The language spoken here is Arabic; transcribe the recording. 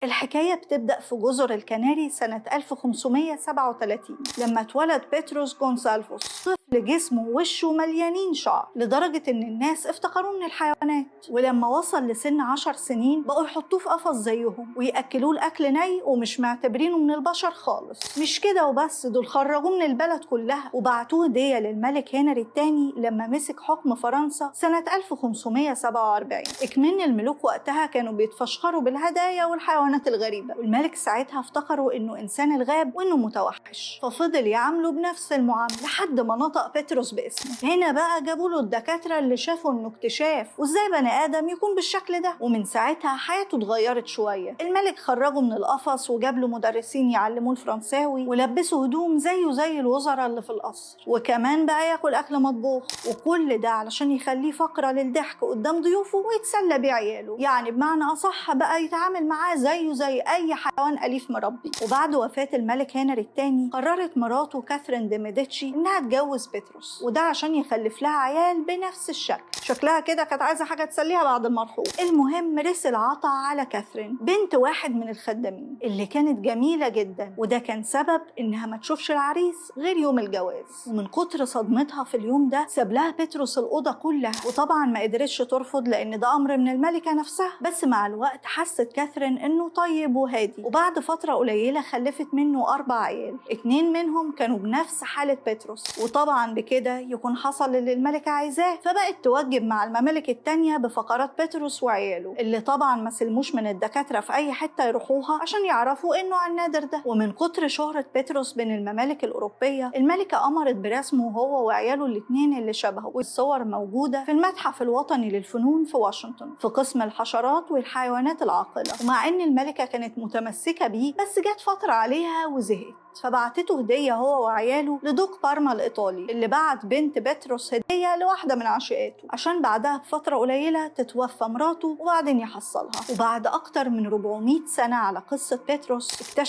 الحكاية بتبدأ في جزر الكناري سنة 1537 لما اتولد بيتروس جونسالفوس، طفل جسمه ووشه مليانين شعر لدرجة إن الناس افتكروه من الحيوانات. ولما وصل لسن 10 سنين بقوا يحطوه في قفص زيهم ويأكلوه الأكل ني ومش معتبرينه من البشر خالص. مش كده وبس، دول خرجوه من البلد كلها وبعتوه هدية للملك هنري الثاني لما مسك حكم فرنسا سنة 1547. إكمن الملوك وقتها كانوا بيتفشخروا بالهدايا والحيوانات الغريبة، والملك ساعتها افتكروا انه انسان الغاب وانه متوحش، ففضل يعامله بنفس المعاملة لحد ما نطق بيتروس باسمه. هنا بقى جابوا له الدكاترة اللي شافوا انه اكتشاف وازاي بني ادم يكون بالشكل ده، ومن ساعتها حياته اتغيرت شوية. الملك خرجه من القفص وجاب له مدرسين يعلموه الفرنساوي ولبسه هدوم زيه زي الوزراء اللي في القصر، وكمان بقى ياكل اكل مطبوخ، وكل ده علشان يخليه فقرة للضحك قدام ضيوفه ويتسلى بعياله. يعني بمعنى اصح بقى يتعامل معاه زي أي حيوان أليف مربي. وبعد وفاة الملك هنري الثاني قررت مراته كاثرين دي ميديتشي إنها تجوز بيتروس، وده عشان يخلف لها عيال بنفس الشكل. شكلها كده كانت عايزة حاجة تسليها بعد المرحوم. المهم رسل عطا على كاثرين بنت واحد من الخدامين اللي كانت جميلة جدا، وده كان سبب إنها ما تشوفش العريس غير يوم الجواز. ومن كتر صدمتها في اليوم ده ساب لها بيتروس الأوضة كلها، وطبعا ما قدرتش ترفض لأن ده أمر من الملكة نفسها. بس مع الوقت حست كاثرين إنه طيب وهادي، وبعد فترة قليلة خلفت منه 4 عيال، 2 منهم كانوا بنفس حالة بيتروس. وطبعا بكده يكون حصل اللي الملكة عايزاه، فبقت توجب مع الممالك التانية بفقرات بيتروس وعياله اللي طبعا ما سلموش من الدكاترة في أي حتة يروحوها عشان يعرفوا إنه عن النادر ده. ومن كتر شهرة بيتروس بين الممالك الأوروبية الملكة أمرت برسمه هو وعياله ال2 اللي شبهه، والصور موجودة في المتحف الوطني للفنون في واشنطن في قسم الحشرات والحيوانات العاقلة. ومع إن الملكة كانت متمسكة بيه بس جت فترة عليها وزهقت، فبعتته هدية هو وعياله لدوق بارما الإيطالي اللي بعت بنت بيتروس هدية لواحدة من عشيقاته عشان بعدها بفترة قليلة تتوفى مراته وبعدين يحصلها. وبعد أكتر من 400 سنة على قصة بيتروس اكتشف